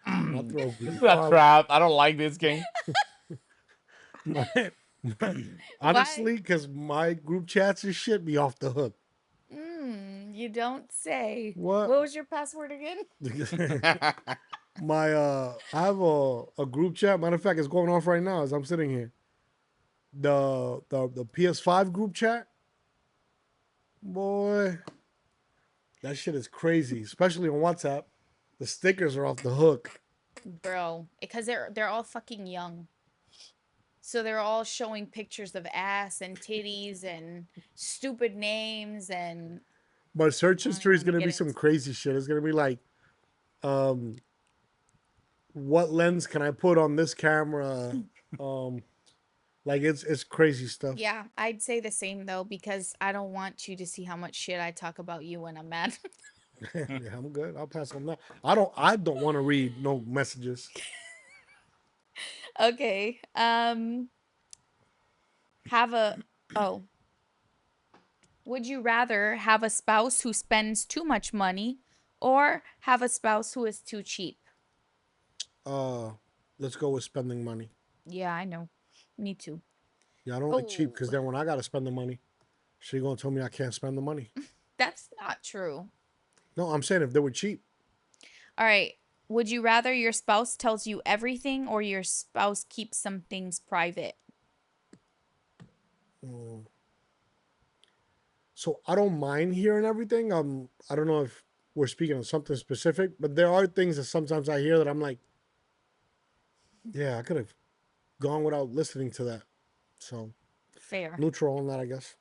my This throat be is a trap. I don't like this game. my- Why? honestly, because my group chats and shit be off the hook. You don't say. What? What was your password again? My I have a group chat. Matter of fact, it's going off right now as I'm sitting here. The PS5 group chat. Boy, that shit is crazy, especially on WhatsApp. The stickers are off the hook. Bro, because they're all fucking young. So they're all showing pictures of ass and titties and stupid names, and But search I don't history even is want to gonna get be some into. crazy shit. It's gonna be like, um, what lens can I put on this camera? Um, like it's crazy stuff. Yeah, I'd say the same though, because I don't want you to see how much shit I talk about you when I'm mad. Yeah, I'm good. I'll pass on that. I don't want to read no messages. Okay. Have a oh, would you rather have a spouse who spends too much money or have a spouse who is too cheap? Uh, let's go with spending money. Yeah, I know. Me too. Yeah, I don't like cheap Oh, because then when I gotta spend the money, she gonna tell me I can't spend the money. that's not true. No, I'm saying if they were cheap. All right. Would you rather your spouse tells you everything or your spouse keeps some things private? Mm. So I don't mind hearing everything. I don't know if we're speaking of something specific, but there are things that sometimes I hear that I'm like, yeah, I could have gone without listening to that. So Fair. neutral on that, I guess.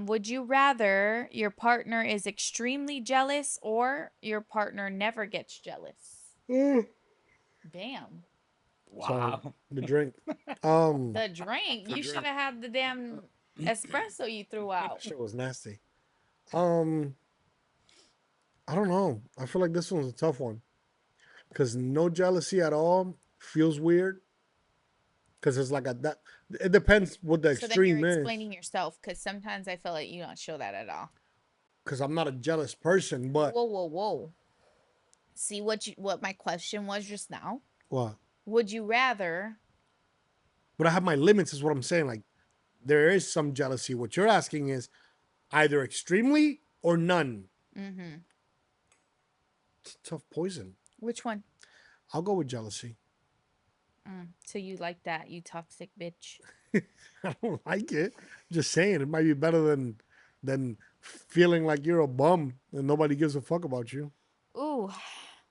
Would you rather your partner is extremely jealous or your partner never gets jealous? Mm. Damn. Sorry, Wow. the drink. Um, The drink. You should have had the damn espresso you threw out. shit was nasty. Um, I don't know. I feel like this one's a tough one because no jealousy at all feels weird because it's like a that. It depends what the So then you're extreme is. explaining yourself, because sometimes I feel like you don't show that at all. Because I'm not a jealous person, but Whoa, whoa, whoa. See what my question was just now? what? Would you rather But I have my limits, is what I'm saying. Like there is some jealousy. What you're asking is either extremely or none. mm-hmm. It's a tough poison. Which one? I'll go with jealousy. So you like that, you toxic bitch. I don't like it. Just saying, it might be better than feeling like you're a bum and nobody gives a fuck about you. Ooh.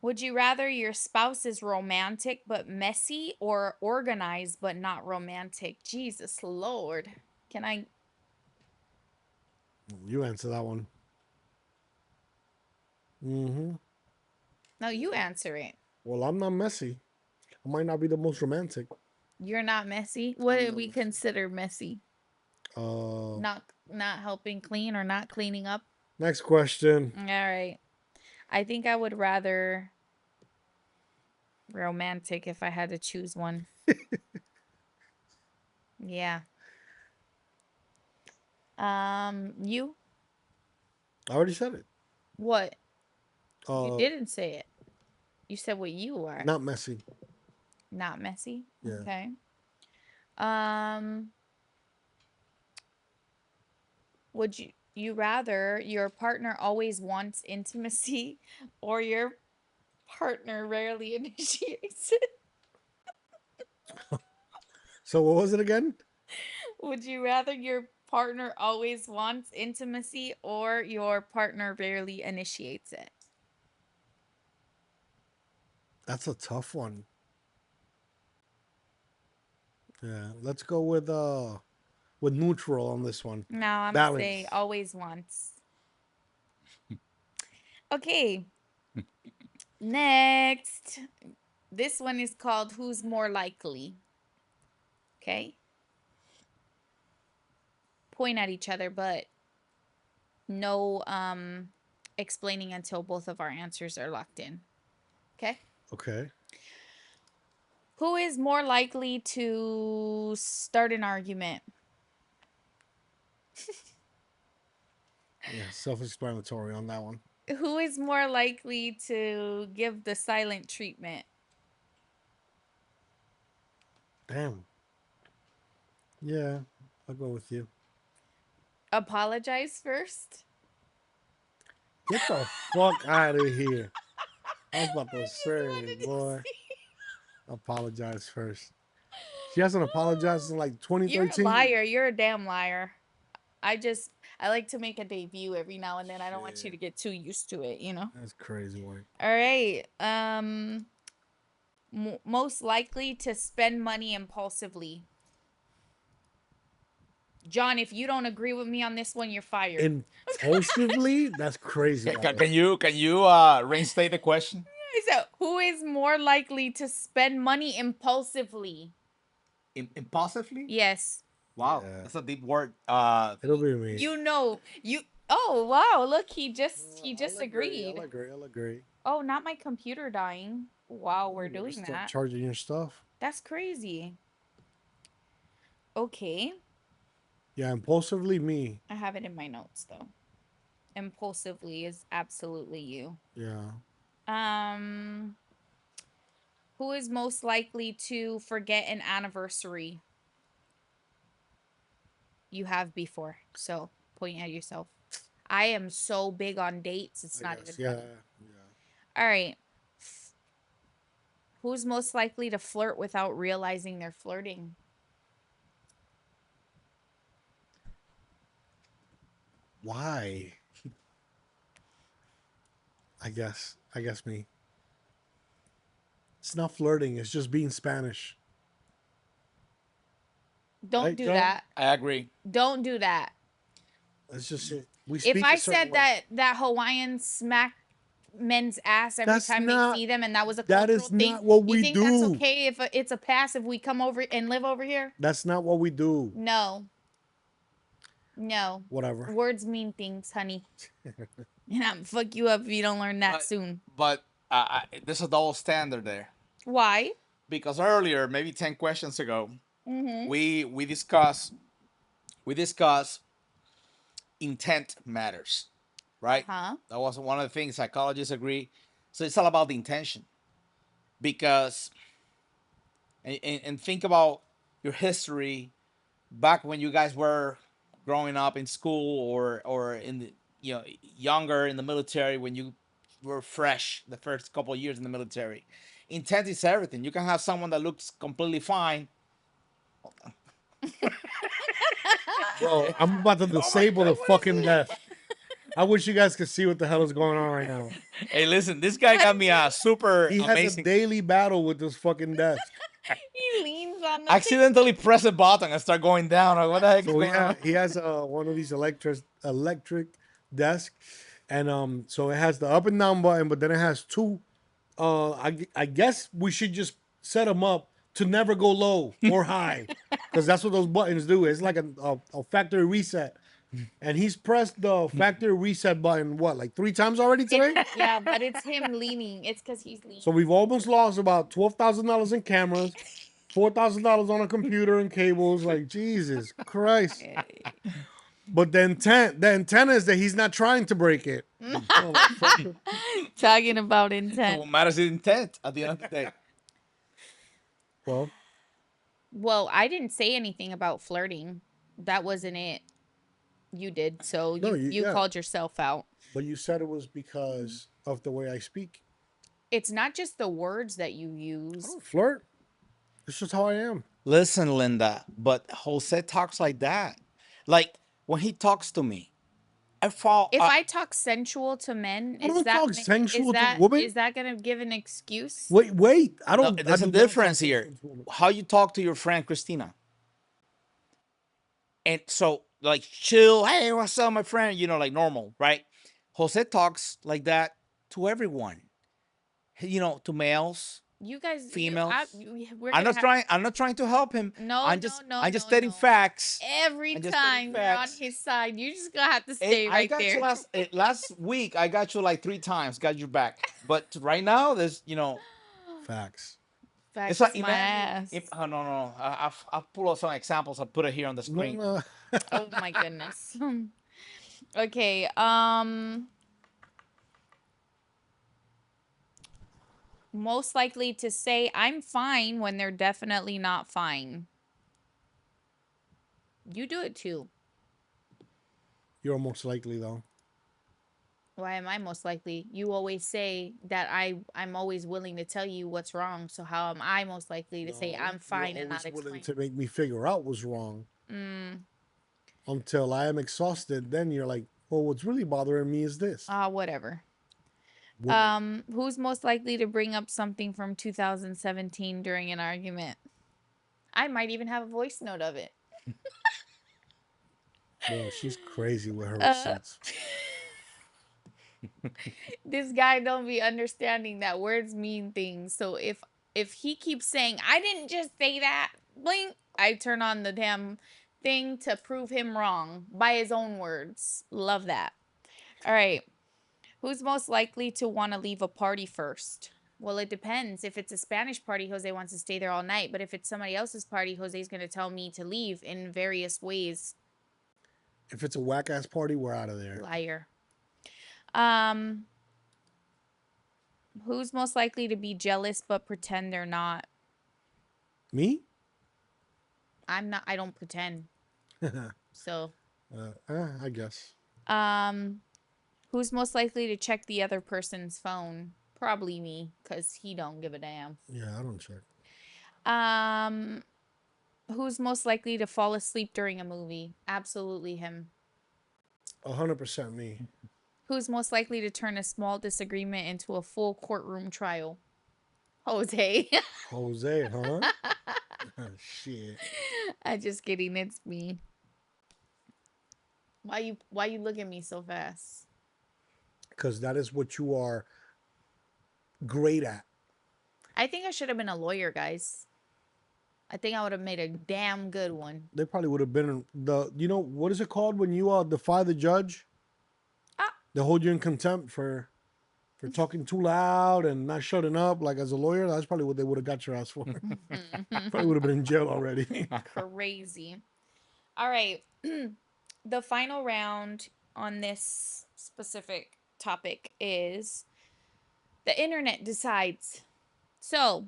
Would you rather your spouse is romantic but messy or organized but not romantic? Jesus Lord. Can I You answer that one. Mm-hmm. No, you answer it. Well, I'm not messy. I might not be the most romantic. You're not messy. What do we consider messy? Uh, Not helping clean or not cleaning up? next question. All right. I think I would rather romantic if I had to choose one. Yeah. You? I already said it. What? You Uh, didn't say it. You said what you are. not messy. Not messy. Yeah. Okay. Um, would you rather your partner always wants intimacy or your partner rarely initiates it? So what was it again? Would you rather your partner always wants intimacy or your partner rarely initiates it? That's a tough one. Yeah. Let's go with neutral on this one. No, I'm gonna say Balance. always wants. Okay, next. This one is called Who's More Likely? Okay. Point at each other, but no explaining until both of our answers are locked in. Okay. Okay. Who is more likely to start an argument? Yeah. Self-explanatory on that one. Who is more likely to give the silent treatment? Damn. Yeah. I'll go with you. Apologize first? Get the fuck out of here. I was about I to just say, wanted to boy, see. apologize first. She hasn't apologized in like You're a 2013. liar. You're a damn liar. I like to make a debut every now and then. I don't want you Shit. to get too used to it, you know? That's crazy, Wayne. All right. Most likely to spend money impulsively. John, if you don't agree with me on this one, you're fired. Impulsively? That's crazy. Can you reinstate the question? So, who is more likely to spend money impulsively? Impulsively? Yes. Wow, Yeah. that's a deep word. It'll be me. You know, you Oh, wow, look, he just I'll agreed. I'll agree. Oh, not my computer dying while we're You gotta doing start that. charging your stuff. That's crazy. Okay. Yeah, impulsively me. I have it in my notes though. Impulsively is absolutely you. Yeah. Um, who is most likely to forget an anniversary you have before? So point at yourself. I am so big on dates, it's I not guess. even Yeah. funny. Yeah. All right. Who's most likely to flirt without realizing they're flirting? Why? I guess. I guess me. It's not flirting. It's just being Spanish. Don't Right, do John? that. I agree. Don't do that. It's just we If speak. I a certain said way. that Hawaiians smack men's ass every That's time not- they see them and that was a that cultural is thing, not what you we think that's do. okay if it's a pass if we come over and live over here? That's not what we do. No. No. Whatever. Words mean things, honey. And I'm fuck you up if you don't learn that But- soon. But there's a double standard there Why? because earlier, maybe 10 questions ago, Mm-hmm. we discuss intent matters, right? Huh? That was one of the things psychologists agree. So it's all about the intention, because and think about your history back when you guys were growing up in school or in the younger in the military, when you were fresh the first couple of years in the military. Intent is everything. You can have someone that looks completely fine. Bro, I'm about to disable the fucking desk. I wish you guys could see what the hell is going on right now. Hey, listen, this guy got me a super He has a amazing. daily battle with this fucking desk. He leans on the Accidentally press a button and start going down. Like, what the heck is So going on? he has one of these electric desk, and so it has the up and down button, but then it has two. I guess we should just set them up to never go low or high, because that's what those buttons do. It's like a factory reset, and he's pressed the factory reset button what, like 3 times already today. Yeah, but it's him leaning. It's because he's leaning. So we've almost lost about $12,000 in cameras, $4,000 on a computer and cables. Like, Jesus Christ. But the intent is that he's not trying to break it. Talking about So intent. what matters is intent at the end of the day. Well, Well, I didn't say anything about flirting. That wasn't it. You did. So No, you yeah. called yourself out. But you said it was because of the way I speak. It's not just the words that you I use. don't flirt. It's just how I am. Listen, Linda, but Jose talks like that. Like when he talks to me, I fall. If I talk sensual to men, I don't talk is sensual to that women. is that gonna give an excuse? Wait. I no, don't. I there's do a not talk difference here. sensual to women. How you talk to your friend Christina, and so like chill. Hey, what's up, my friend? You know, like normal, right? Jose talks like that to everyone. You know, to males, You guys, females. we're I'm gonna not trying. I'm not trying to help him. No, I'm no, just. no, I'm just no, stating no. facts. Every I'm just stating time you're on facts. his side, you just gonna have to Hey, stay I right got there. you last week. I got you like 3 times. Got your back. But right now, there's Facts. Facts it's like my imagine. ass. Oh no. I'll pull out some examples. I'll put it here on the No, screen. no. Oh my goodness. Okay. Most likely to say I'm fine when they're definitely not fine. You do it too. You're most likely though. Why am I most likely? You always say that I'm always willing to tell you what's wrong. So how am I most likely to say No, I'm fine you're and not always willing explain? to make me figure out what's wrong. Mm. Until I am exhausted, then you're like, well, what's really bothering me is this. Whatever. Women. Who's most likely to bring up something from 2017 during an argument? I might even have a voice note of it. Bro, she's crazy with her Uh, receipts. this guy don't be understanding that words mean things. So if he keeps saying, I didn't just say that, blink, I turn on the damn thing to prove him wrong by his own words. Love that. All right. Who's most likely to want to leave a party first? Well, it depends. If it's a Spanish party, Jose wants to stay there all night. But if it's somebody else's party, Jose's going to tell me to leave in various ways. If it's a whack ass party, we're out of there. Liar. Who's most likely to be jealous but pretend they're not? Me? I'm not. I don't pretend. So, I guess. who's most likely to check the other person's phone? Probably me, cause he don't give a damn. Yeah, I don't check. Who's most likely to fall asleep during a movie? Absolutely him. 100% me. Who's most likely to turn a small disagreement into a full courtroom trial? Jose. Jose, huh? Shit. I'm just kidding. It's me. Why you look at me so fast? Because that is what you are great at. I think I should have been a lawyer, guys. I think I would have made a damn good one. They probably would have been what is it called when you defy the judge? They hold you in contempt for talking too loud and not shutting up. Like as a lawyer, that's probably what they would have got your ass for. Probably would have been in jail already. Crazy. All right. The final round on this specific topic is the internet decides. So,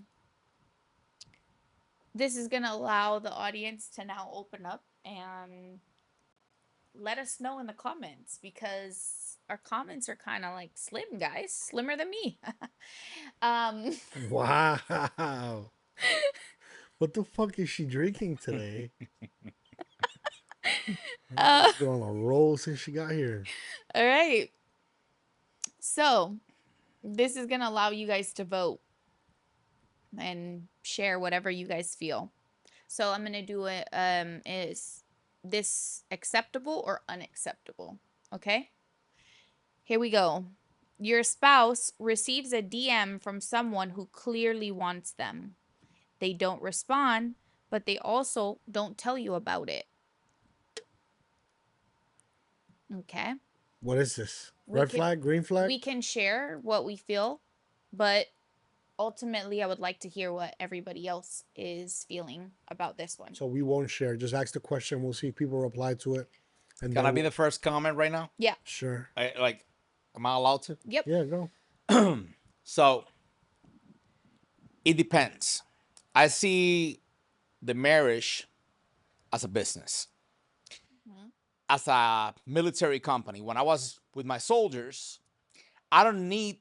this is going to allow the audience to now open up and let us know in the comments because our comments are kind of like slim, guys. Slimmer than me. Wow. What the fuck is she drinking today? She's been on a roll since she got here. All right. So, this is going to allow you guys to vote and share whatever you guys feel. So, I'm going to do it. Is this acceptable or unacceptable? Okay. Here we go. Your spouse receives a DM from someone who clearly wants them. They don't respond, but they also don't tell you about it. Okay. What is this? We Red can- flag, green flag? We can share what we feel, but ultimately, I would like to hear what everybody else is feeling about this one. So we won't share. Just ask the question. We'll see if people reply to it. And Can I then be the first comment right now? Yeah. sure. Like, am I allowed to? Yep. Yeah, go. So it depends. I see the marriage as a business, Mhm. as a military company. When I was with my soldiers, I don't need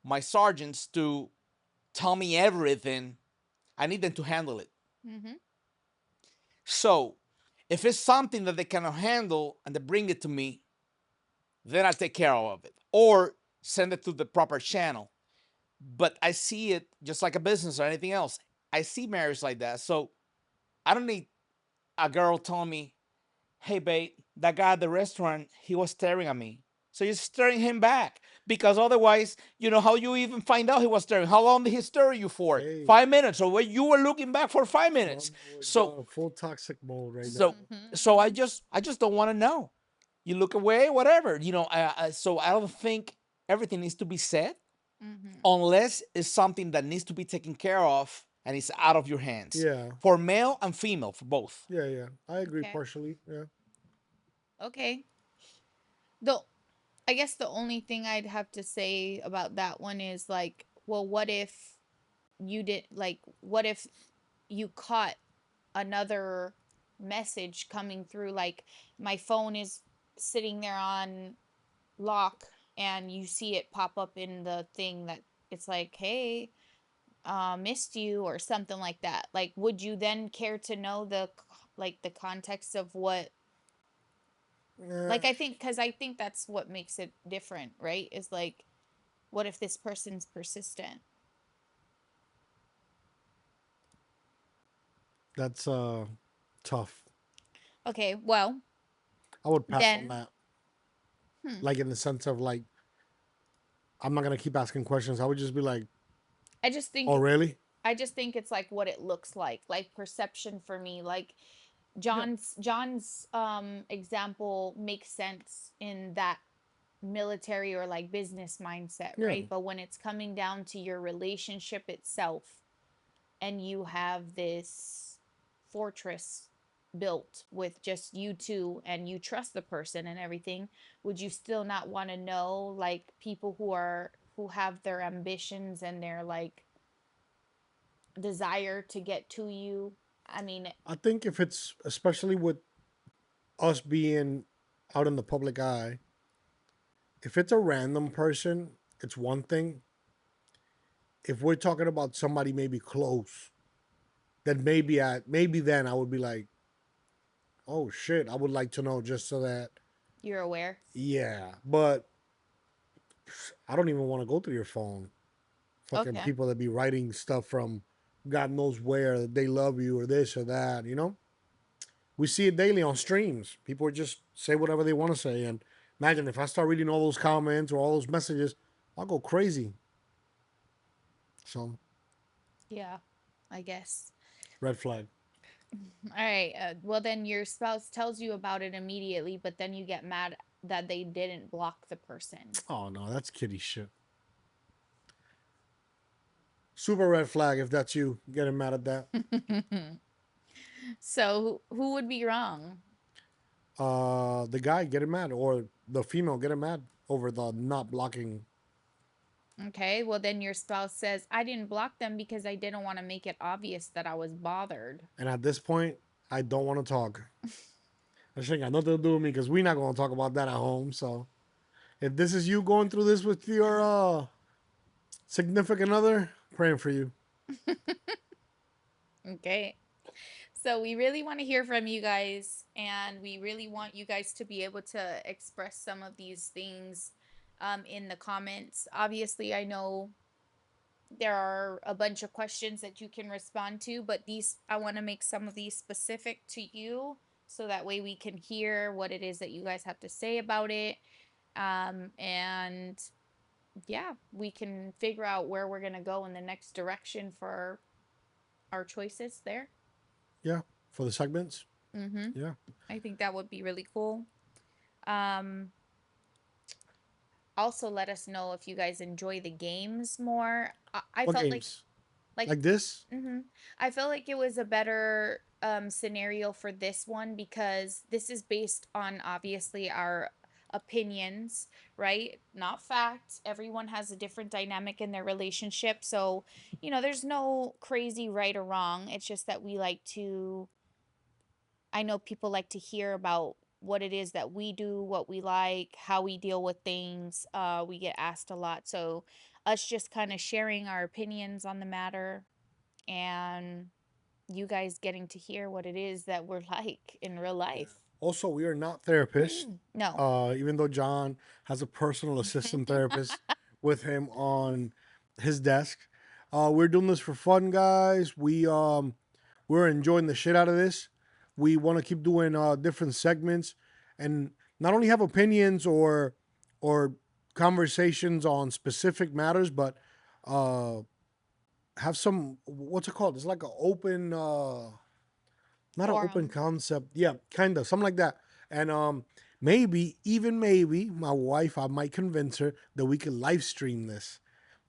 my sergeants to tell me everything. I need them to handle it. Mhm. So if it's something that they cannot handle and they bring it to me, then I take care of it or send it to the proper channel. But I see it just like a business or anything else. I see marriage like that. So I don't need a girl telling me, hey, babe, that guy at the restaurant, he was staring at me. So you're staring him back because otherwise, you know how you even find out he was staring. How long did he stare at you for? Hey. 5 minutes. Or you were looking back for 5 minutes. So Full toxic mode right so now. so I just don't want to know. You look away, whatever. So I don't think everything needs to be said Mhm. unless it's something that needs to be taken care of and it's out of your hands. Yeah. For male and female, for both. Yeah, yeah. I agree Okay. partially. Yeah. Okay. The I guess the only thing I'd have to say about that one is like, well, what if you did like what if you caught another message coming through, like my phone is sitting there on lock and you see it pop up in the thing that it's like, hey, missed you or something like that. Like, would you then care to know like the context of what, Yeah. like, I think because I think that's what makes it different, right? Is like, what if this person's persistent? That's tough. Okay, well, I would pass on then that. hmm, Like in the sense of like I'm not gonna keep asking questions. I would just be like, I just think oh really? I just think it's like what it looks like perception for me. Like Yeah. John's example makes sense in that military or like business mindset, Yeah. right? But when it's coming down to your relationship itself and you have this fortress built with just you two and you trust the person and everything, would you still not want to know like people who have their ambitions and their like desire to get to you? I mean, I think if it's especially with us being out in the public eye, if it's a random person, it's one thing. If we're talking about somebody maybe close, then maybe then I would be like, oh shit, I would like to know just so that you're aware. yeah. But I don't even want to go through your phone. Fucking Okay. people that be writing stuff from God knows where that they love you or this or that, you know? We see it daily on streams. People just say whatever they want to say. And imagine if I start reading all those comments or all those messages, I'll go crazy. So, Yeah, I guess. red flag. All right. Well, then your spouse tells you about it immediately, but then you get mad that they didn't block the person. Oh, no, that's kitty shit. Super red flag if that's you getting mad at that. So who would be wrong? The guy getting mad or the female getting mad over the not blocking. Okay. Well, then your spouse says, I didn't block them because I didn't want to make it obvious that I was bothered. And at this point, I don't want to talk. That shit got nothing to do with me because we're not going to talk about that at home. So if this is you going through this with your significant other, praying for you. Okay. So we really want to hear from you guys, and we really want you guys to be able to express some of these things in the comments. Obviously, I know there are a bunch of questions that you can respond to, but these I want to make some of these specific to you so that way we can hear what it is that you guys have to say about it. And yeah, we can figure out where we're going to go in the next direction for our choices there. Yeah, for the segments. Mm-hmm. Yeah. I think that would be really cool. Um, Also, let us know if you guys enjoy the games more. I What felt games? like Like this? I felt like it was a better scenario for this one because this is based on obviously our opinions, right? Not facts. Everyone has a different dynamic in their relationship. So, there's no crazy right or wrong. It's just that I know people like to hear about what it is that we do, what we like, how we deal with things. We get asked a lot. So, us just kind of sharing our opinions on the matter and you guys getting to hear what it is that we're like in real life. Also, we are not therapists. No. Even though John has a personal assistant therapist with him on his desk, we're doing this for fun, guys. We're enjoying the shit out of this. We want to keep doing different segments and not only have opinions or conversations on specific matters, but have some, what's it called? It's like an open not an open Forum. concept. Yeah, kind of something like that. And maybe, even maybe, my wife, I might convince her that we can live stream this.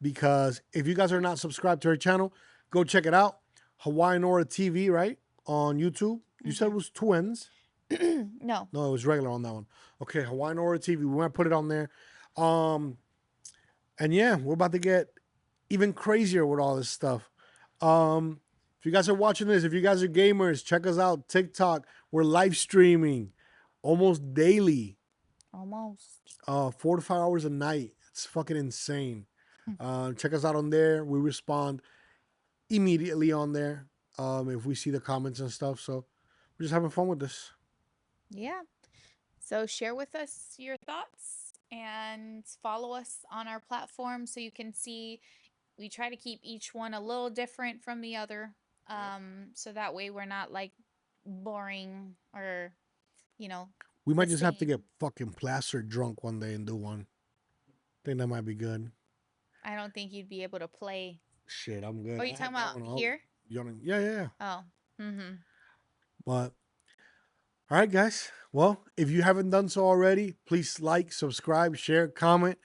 Because if you guys are not subscribed to her channel, go check it out. Hawaiian Aura TV, right? On YouTube. You said it was twins. No. No, it was regular on that one. Okay, Hawaiian Aura TV. We might put it on there. And yeah, we're about to get even crazier with all this stuff. If you guys are watching this, if you guys are gamers, check us out. TikTok. We're live streaming almost daily. Almost. 4 to 5 hours a night. It's fucking insane. Check us out on there. We respond immediately on there if we see the comments and stuff. So we're just having fun with this. Yeah. So share with us your thoughts and follow us on our platform so you can see. We try to keep each one a little different from the other. So that way we're not like boring or, We might the just have to same. get fucking plastered drunk one day and do one. Think that might be good. I don't think you'd be able to play. Shit, I'm good. Oh, you I talking had that about one. here? Yeah. Oh. Mm-hmm. But all right, guys. Well, if you haven't done so already, please like, subscribe, share, comment.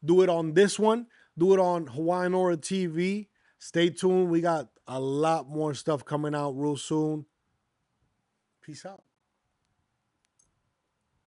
Do it on this one. Do it on Hawaiian Aura TV. Stay tuned. We got a lot more stuff coming out real soon. Peace out.